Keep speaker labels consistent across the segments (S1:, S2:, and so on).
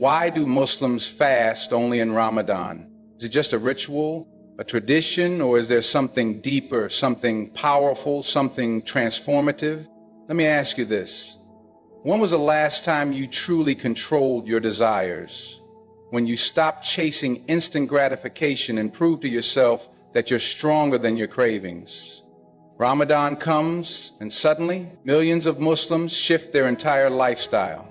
S1: Why do Muslims fast only in Ramadan? Is it just a ritual, a tradition, or is there something deeper, something powerful, something transformative? Let me ask you this. When was the last time you truly controlled your desires? When you stopped chasing instant gratification and proved to yourself that you're stronger than your cravings? Ramadan comes, and suddenly, millions of Muslims shift their entire lifestyle.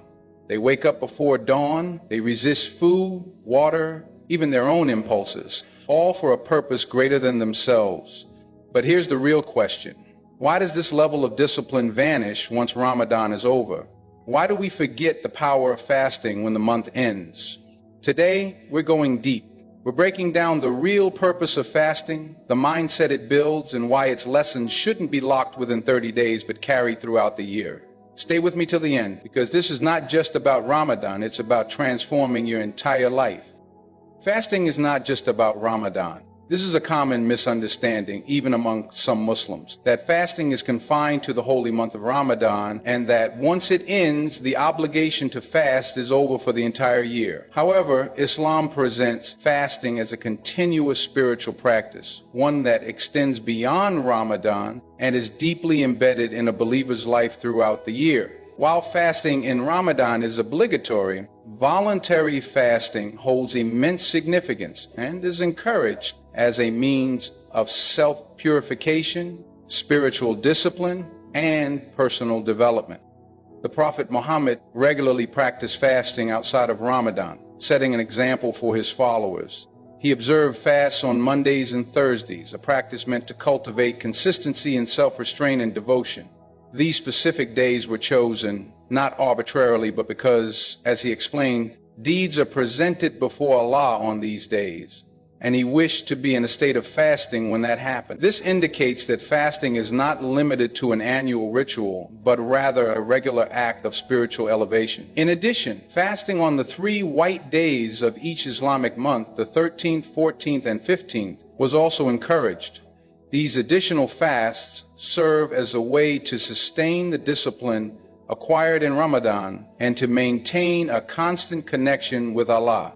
S1: They wake up before dawn, they resist food, water, even their own impulses, all for a purpose greater than themselves. But here's the real question. Why does this level of discipline vanish once Ramadan is over? Why do we forget the power of fasting when the month ends? Today, we're going deep. We're breaking down the real purpose of fasting, the mindset it builds, and why its lessons shouldn't be locked within 30 days but carried throughout the year. Stay with me till the end, because this is not just about Ramadan, it's about transforming your entire life. Fasting is not just about Ramadan. This is a common misunderstanding, even among some Muslims, that fasting is confined to the holy month of Ramadan, and that once it ends, the obligation to fast is over for the entire year. However, Islam presents fasting as a continuous spiritual practice, one that extends beyond Ramadan and is deeply embedded in a believer's life throughout the year. While fasting in Ramadan is obligatory, voluntary fasting holds immense significance and is encouraged as a means of self-purification, spiritual discipline, and personal development. The Prophet Muhammad regularly practiced fasting outside of Ramadan, setting an example for his followers. He observed fasts on Mondays and Thursdays, a practice meant to cultivate consistency in self-restraint and devotion. These specific days were chosen not arbitrarily, but because, as he explained, deeds are presented before Allah on these days, and he wished to be in a state of fasting when that happened. This indicates that fasting is not limited to an annual ritual, but rather a regular act of spiritual elevation. In addition, fasting on the 3 white days of each Islamic month, the 13th, 14th, and 15th, was also encouraged. These additional fasts serve as a way to sustain the discipline acquired in Ramadan and to maintain a constant connection with Allah.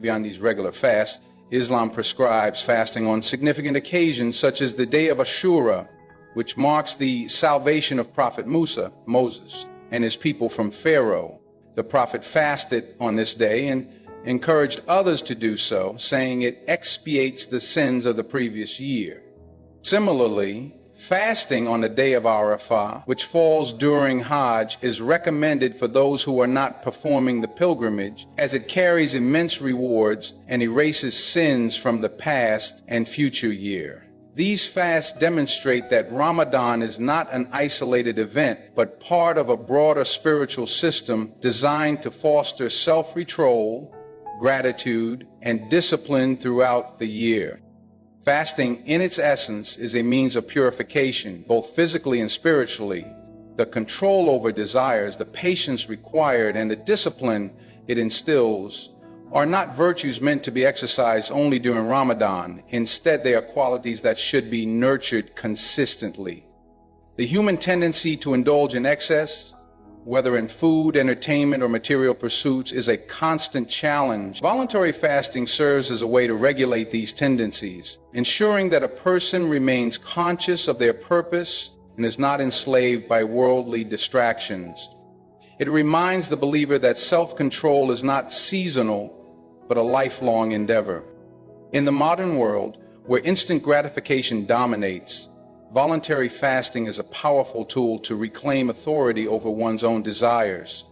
S1: Beyond these regular fasts, Islam prescribes fasting on significant occasions such as the day of Ashura, which marks the salvation of Prophet Moses, and his people from Pharaoh. The Prophet fasted on this day and encouraged others to do so, saying it expiates the sins of the previous year. Similarly, fasting on the day of Arafah, which falls during Hajj, is recommended for those who are not performing the pilgrimage, as it carries immense rewards and erases sins from the past and future year. These fasts demonstrate that Ramadan is not an isolated event, but part of a broader spiritual system designed to foster self-control, gratitude, and discipline throughout the year. Fasting, in its essence, is a means of purification, both physically and spiritually. The control over desires, the patience required, and the discipline it instills are not virtues meant to be exercised only during Ramadan. Instead, they are qualities that should be nurtured consistently. The human tendency to indulge in excess, whether in food, entertainment, or material pursuits, is a constant challenge. Voluntary fasting serves as a way to regulate these tendencies, ensuring that a person remains conscious of their purpose and is not enslaved by worldly distractions. It reminds the believer that self-control is not seasonal, but a lifelong endeavor. In the modern world, where instant gratification dominates, voluntary fasting is a powerful tool to reclaim authority over one's own desires.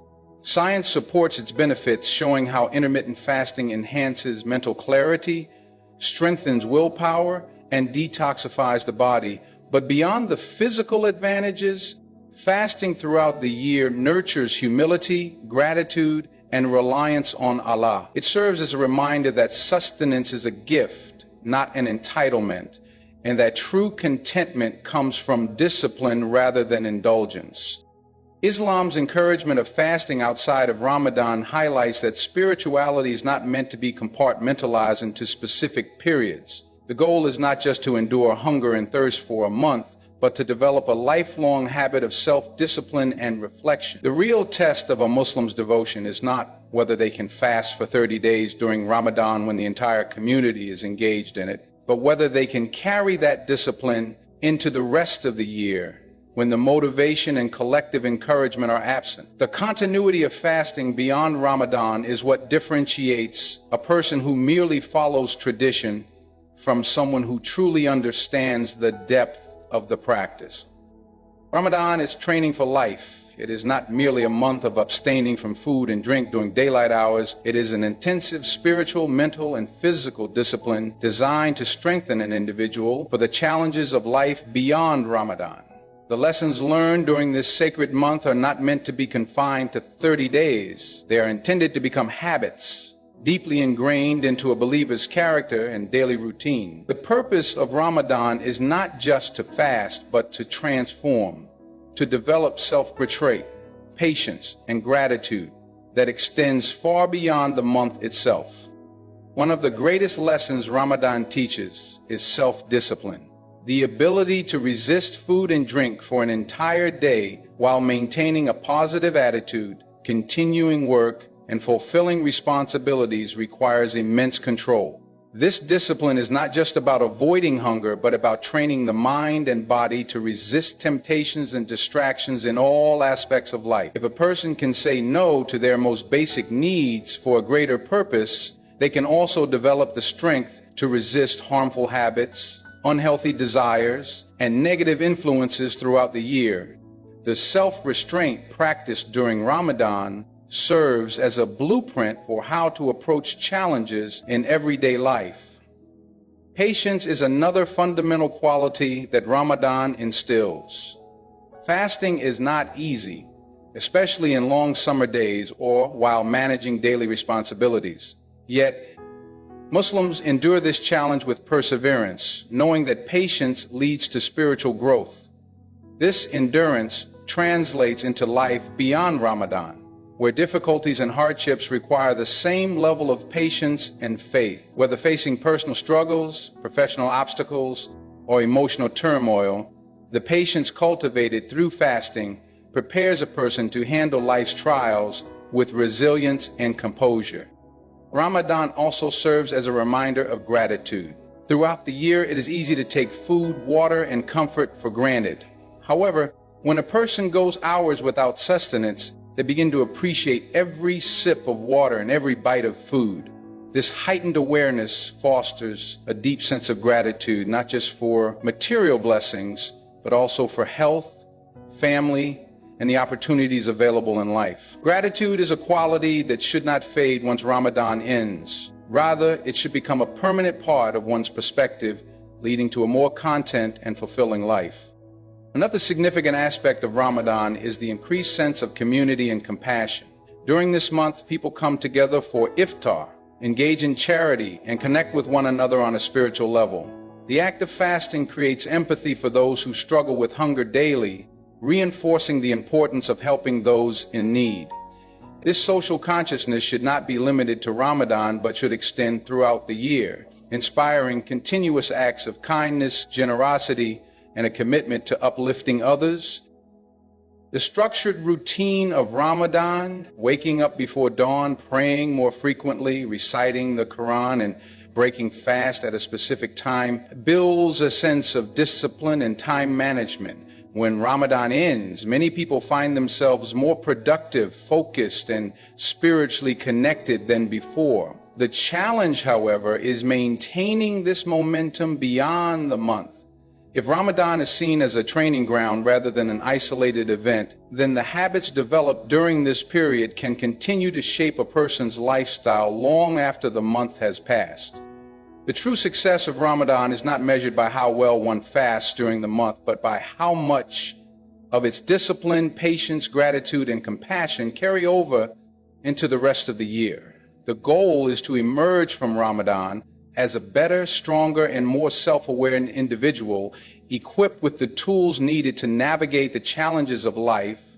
S1: Science supports its benefits, showing how intermittent fasting enhances mental clarity, strengthens willpower, and detoxifies the body. But beyond the physical advantages, fasting throughout the year nurtures humility, gratitude, and reliance on Allah. It serves as a reminder that sustenance is a gift, not an entitlement, and that true contentment comes from discipline rather than indulgence. Islam's encouragement of fasting outside of Ramadan highlights that spirituality is not meant to be compartmentalized into specific periods. The goal is not just to endure hunger and thirst for a month, but to develop a lifelong habit of self-discipline and reflection. The real test of a Muslim's devotion is not whether they can fast for 30 days during Ramadan when the entire community is engaged in it, but whether they can carry that discipline into the rest of the year when the motivation and collective encouragement are absent. The continuity of fasting beyond Ramadan is what differentiates a person who merely follows tradition from someone who truly understands the depth of the practice. Ramadan is training for life. It is not merely a month of abstaining from food and drink during daylight hours. It is an intensive spiritual, mental, and physical discipline designed to strengthen an individual for the challenges of life beyond Ramadan. The lessons learned during this sacred month are not meant to be confined to 30 days. They are intended to become habits, deeply ingrained into a believer's character and daily routine. The purpose of Ramadan is not just to fast, but to transform, to develop self-restraint, patience, and gratitude that extends far beyond the month itself. One of the greatest lessons Ramadan teaches is self-discipline. The ability to resist food and drink for an entire day while maintaining a positive attitude, continuing work, and fulfilling responsibilities requires immense control. This discipline is not just about avoiding hunger, but about training the mind and body to resist temptations and distractions in all aspects of life. If a person can say no to their most basic needs for a greater purpose, they can also develop the strength to resist harmful habits, unhealthy desires, and negative influences throughout the year. The self-restraint practiced during Ramadan serves as a blueprint for how to approach challenges in everyday life. Patience is another fundamental quality that Ramadan instills. Fasting is not easy, especially in long summer days or while managing daily responsibilities. Yet, Muslims endure this challenge with perseverance, knowing that patience leads to spiritual growth. This endurance translates into life beyond Ramadan, where difficulties and hardships require the same level of patience and faith. Whether facing personal struggles, professional obstacles, or emotional turmoil, the patience cultivated through fasting prepares a person to handle life's trials with resilience and composure. Ramadan also serves as a reminder of gratitude. Throughout the year, it is easy to take food, water, and comfort for granted. However, when a person goes hours without sustenance, they begin to appreciate every sip of water and every bite of food. This heightened awareness fosters a deep sense of gratitude, not just for material blessings, but also for health, family, and the opportunities available in life. Gratitude is a quality that should not fade once Ramadan ends. Rather, it should become a permanent part of one's perspective, leading to a more content and fulfilling life. Another significant aspect of Ramadan is the increased sense of community and compassion. During this month, people come together for iftar, engage in charity, and connect with one another on a spiritual level. The act of fasting creates empathy for those who struggle with hunger daily, reinforcing the importance of helping those in need. This social consciousness should not be limited to Ramadan, but should extend throughout the year, inspiring continuous acts of kindness, generosity, and a commitment to uplifting others. The structured routine of Ramadan, waking up before dawn, praying more frequently, reciting the Quran, and breaking fast at a specific time, builds a sense of discipline and time management. When Ramadan ends, many people find themselves more productive, focused, and spiritually connected than before. The challenge, however, is maintaining this momentum beyond the month. If Ramadan is seen as a training ground rather than an isolated event, then the habits developed during this period can continue to shape a person's lifestyle long after the month has passed. The true success of Ramadan is not measured by how well one fasts during the month, but by how much of its discipline, patience, gratitude, and compassion carry over into the rest of the year. The goal is to emerge from Ramadan as a better, stronger, and more self-aware individual, equipped with the tools needed to navigate the challenges of life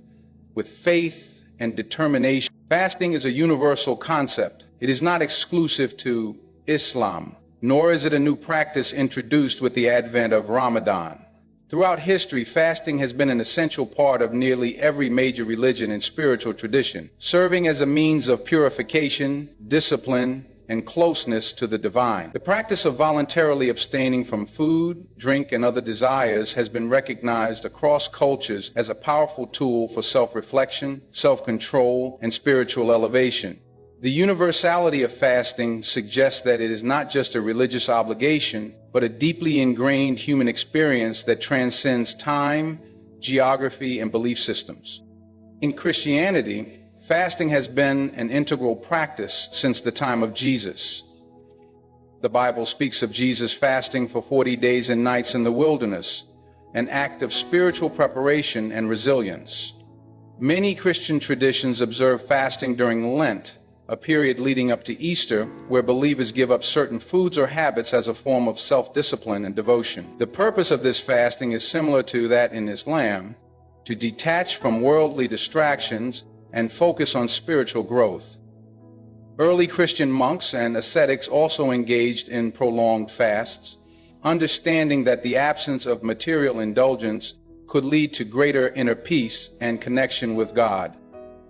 S1: with faith and determination. Fasting is a universal concept. It is not exclusive to Islam, nor is it a new practice introduced with the advent of Ramadan. Throughout history, fasting has been an essential part of nearly every major religion and spiritual tradition, serving as a means of purification, discipline, and closeness to the divine. The practice of voluntarily abstaining from food, drink, and other desires has been recognized across cultures as a powerful tool for self-reflection, self-control, and spiritual elevation. The universality of fasting suggests that it is not just a religious obligation, but a deeply ingrained human experience that transcends time, geography, and belief systems. In Christianity, fasting has been an integral practice since the time of Jesus. The Bible speaks of Jesus fasting for 40 days and nights in the wilderness, an act of spiritual preparation and resilience. Many Christian traditions observe fasting during Lent, a period leading up to Easter, where believers give up certain foods or habits as a form of self-discipline and devotion. The purpose of this fasting is similar to that in Islam, to detach from worldly distractions and focus on spiritual growth. Early Christian monks and ascetics also engaged in prolonged fasts, understanding that the absence of material indulgence could lead to greater inner peace and connection with God.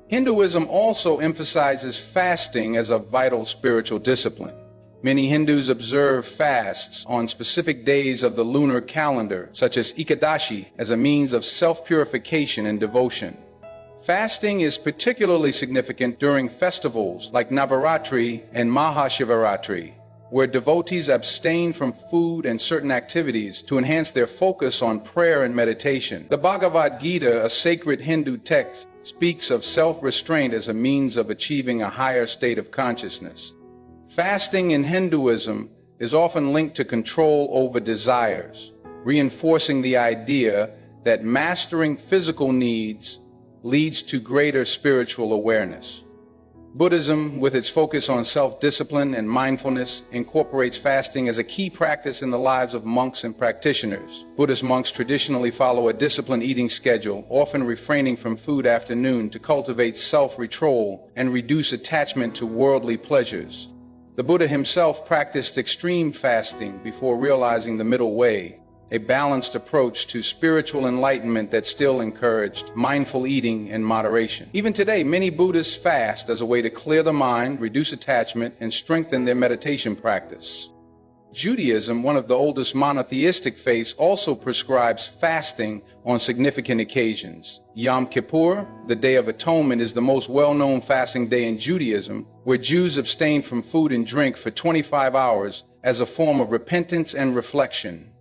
S1: Hinduism also emphasizes fasting as a vital spiritual discipline. Many Hindus observe fasts on specific days of the lunar calendar, such as Ekadashi, as a means of self-purification and devotion. Fasting is particularly significant during festivals like Navaratri and Mahashivaratri, where devotees abstain from food and certain activities to enhance their focus on prayer and meditation. The Bhagavad Gita, a sacred Hindu text, speaks of self-restraint as a means of achieving a higher state of consciousness. Fasting in Hinduism is often linked to control over desires, reinforcing the idea that mastering physical needs leads to greater spiritual awareness. Buddhism, with its focus on self-discipline and mindfulness, incorporates fasting as a key practice in the lives of monks and practitioners. Buddhist monks traditionally follow a disciplined eating schedule, often refraining from food after noon to cultivate self-control and reduce attachment to worldly pleasures. The Buddha himself practiced extreme fasting before realizing the middle way, a balanced approach to spiritual enlightenment that still encouraged mindful eating and moderation. Even today, many Buddhists fast as a way to clear the mind, reduce attachment, and strengthen their meditation practice. Judaism, one of the oldest monotheistic faiths, also prescribes fasting on significant occasions. Yom Kippur, the Day of Atonement, is the most well-known fasting day in Judaism, where Jews abstain from food and drink for 25 hours as a form of repentance and reflection.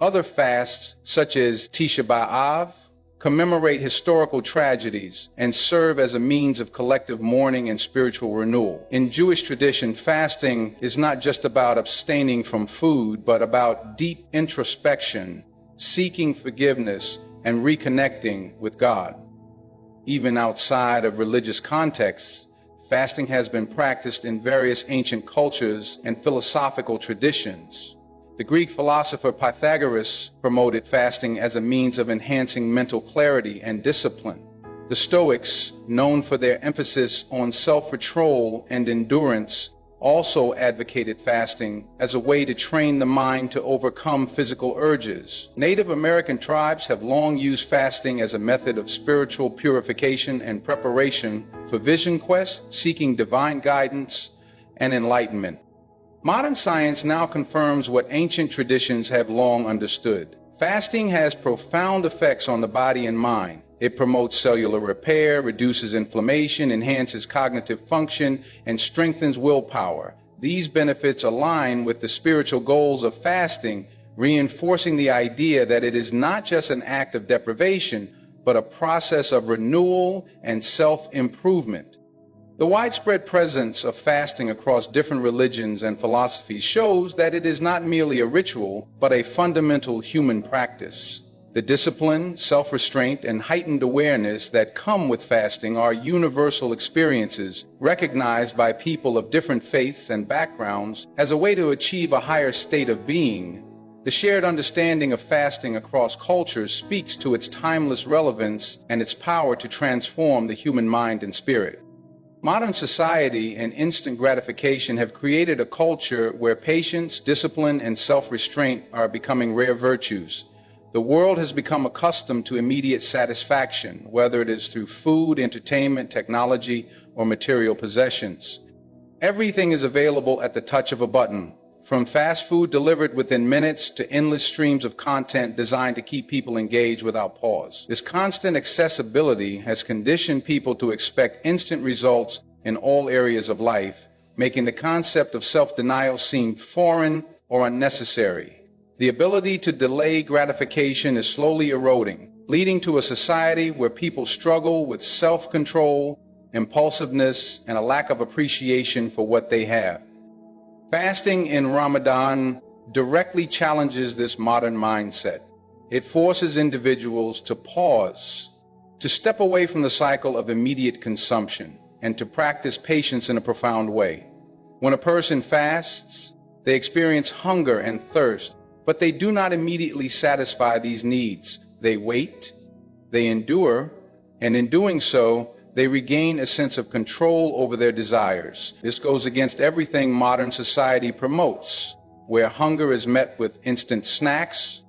S1: Other fasts, such as Tisha B'Av, commemorate historical tragedies and serve as a means of collective mourning and spiritual renewal. In Jewish tradition, fasting is not just about abstaining from food, but about deep introspection, seeking forgiveness, and reconnecting with God. Even outside of religious contexts, fasting has been practiced in various ancient cultures and philosophical traditions. The Greek philosopher Pythagoras promoted fasting as a means of enhancing mental clarity and discipline. The Stoics, known for their emphasis on self-control and endurance, also advocated fasting as a way to train the mind to overcome physical urges. Native American tribes have long used fasting as a method of spiritual purification and preparation for vision quests, seeking divine guidance and enlightenment. Modern science now confirms what ancient traditions have long understood. Fasting has profound effects on the body and mind. It promotes cellular repair, reduces inflammation, enhances cognitive function, and strengthens willpower. These benefits align with the spiritual goals of fasting, reinforcing the idea that it is not just an act of deprivation, but a process of renewal and self-improvement. The widespread presence of fasting across different religions and philosophies shows that it is not merely a ritual, but a fundamental human practice. The discipline, self-restraint, and heightened awareness that come with fasting are universal experiences recognized by people of different faiths and backgrounds as a way to achieve a higher state of being. The shared understanding of fasting across cultures speaks to its timeless relevance and its power to transform the human mind and spirit. Modern society and instant gratification have created a culture where patience, discipline, and self-restraint are becoming rare virtues. The world has become accustomed to immediate satisfaction, whether it is through food, entertainment, technology, or material possessions. Everything is available at the touch of a button, from fast food delivered within minutes to endless streams of content designed to keep people engaged without pause. This constant accessibility has conditioned people to expect instant results in all areas of life, making the concept of self-denial seem foreign or unnecessary. The ability to delay gratification is slowly eroding, leading to a society where people struggle with self-control, impulsiveness, and a lack of appreciation for what they have. Fasting in Ramadan directly challenges this modern mindset. It forces individuals to pause, to step away from the cycle of immediate consumption, and to practice patience in a profound way. When a person fasts, they experience hunger and thirst, but they do not immediately satisfy these needs. They wait, they endure, and in doing so, they regain a sense of control over their desires. This goes against everything modern society promotes, where hunger is met with instant snacks,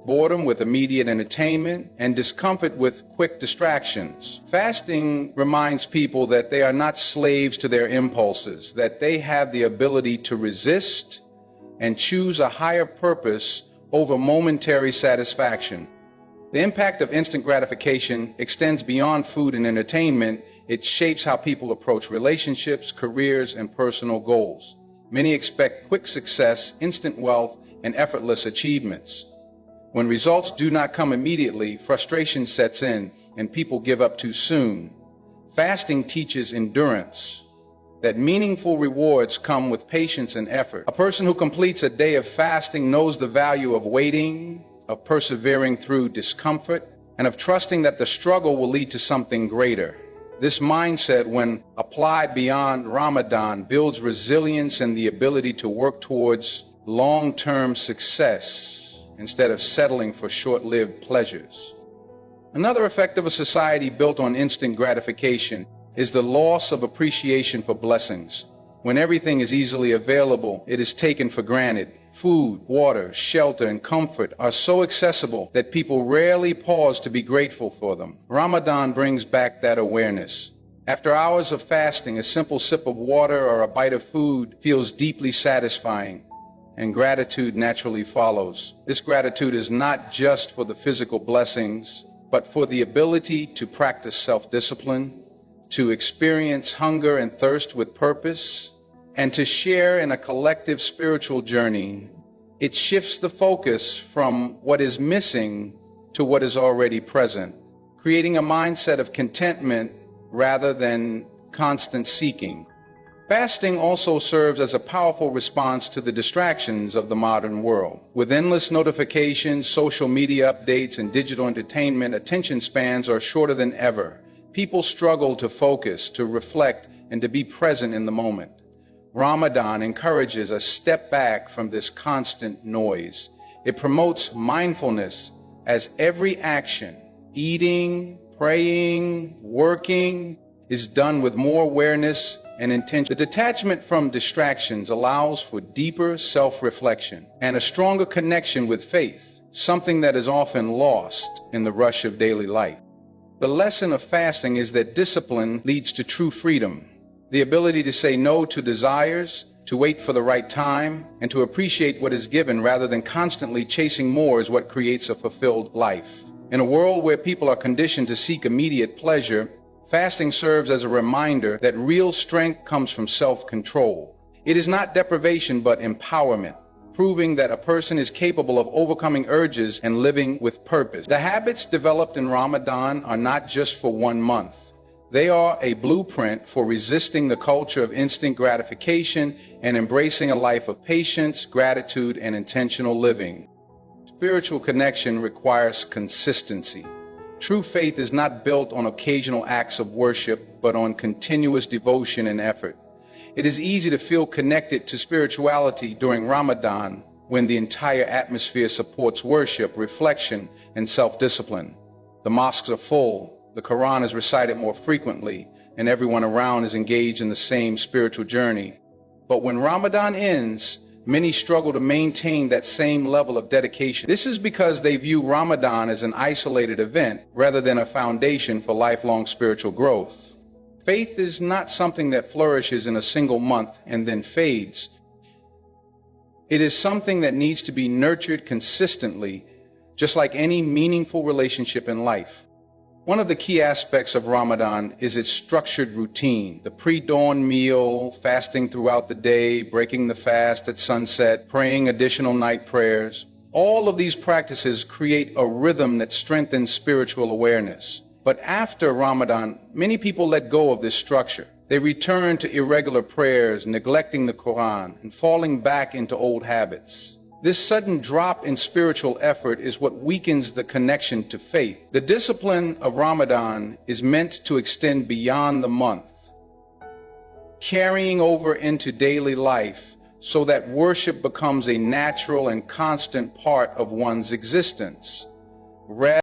S1: boredom with immediate entertainment, and discomfort with quick distractions. Fasting reminds people that they are not slaves to their impulses, that they have the ability to resist and choose a higher purpose over momentary satisfaction. The impact of instant gratification extends beyond food and entertainment. It shapes how people approach relationships, careers, and personal goals. Many expect quick success, instant wealth, and effortless achievements. When results do not come immediately, frustration sets in, and people give up too soon. Fasting teaches endurance, that meaningful rewards come with patience and effort. A person who completes a day of fasting knows the value of waiting, of persevering through discomfort, and of trusting that the struggle will lead to something greater. This mindset, when applied beyond Ramadan, builds resilience and the ability to work towards long-term success instead of settling for short-lived pleasures. Another effect of a society built on instant gratification is the loss of appreciation for blessings. When everything is easily available, it is taken for granted. Food, water, shelter, and comfort are so accessible that people rarely pause to be grateful for them. Ramadan brings back that awareness. After hours of fasting, a simple sip of water or a bite of food feels deeply satisfying, and gratitude naturally follows. This gratitude is not just for the physical blessings, but for the ability to practice self-discipline, to experience hunger and thirst with purpose, and to share in a collective spiritual journey. It shifts the focus from what is missing to what is already present, creating a mindset of contentment rather than constant seeking. Fasting also serves as a powerful response to the distractions of the modern world. With endless notifications, social media updates, and digital entertainment, attention spans are shorter than ever. People struggle to focus, to reflect, and to be present in the moment. Ramadan encourages a step back from this constant noise. It promotes mindfulness as every action, eating, praying, working, is done with more awareness and intention. The detachment from distractions allows for deeper self-reflection and a stronger connection with faith, something that is often lost in the rush of daily life. The lesson of fasting is that discipline leads to true freedom. The ability to say no to desires, to wait for the right time, and to appreciate what is given rather than constantly chasing more is what creates a fulfilled life. In a world where people are conditioned to seek immediate pleasure, fasting serves as a reminder that real strength comes from self-control. It is not deprivation but empowerment, proving that a person is capable of overcoming urges and living with purpose. The habits developed in Ramadan are not just for 1 month. They are a blueprint for resisting the culture of instant gratification and embracing a life of patience, gratitude, and intentional living. Spiritual connection requires consistency. True faith is not built on occasional acts of worship, but on continuous devotion and effort. It is easy to feel connected to spirituality during Ramadan when the entire atmosphere supports worship, reflection, and self-discipline. The mosques are full, the Quran is recited more frequently, and everyone around is engaged in the same spiritual journey. But when Ramadan ends, many struggle to maintain that same level of dedication. This is because they view Ramadan as an isolated event rather than a foundation for lifelong spiritual growth. Faith is not something that flourishes in a single month and then fades. It is something that needs to be nurtured consistently, just like any meaningful relationship in life. One of the key aspects of Ramadan is its structured routine, the pre-dawn meal, fasting throughout the day, breaking the fast at sunset, praying additional night prayers. All of these practices create a rhythm that strengthens spiritual awareness. But after Ramadan, many people let go of this structure. They return to irregular prayers, neglecting the Quran, and falling back into old habits. This sudden drop in spiritual effort is what weakens the connection to faith. The discipline of Ramadan is meant to extend beyond the month, carrying over into daily life so that worship becomes a natural and constant part of one's existence, rather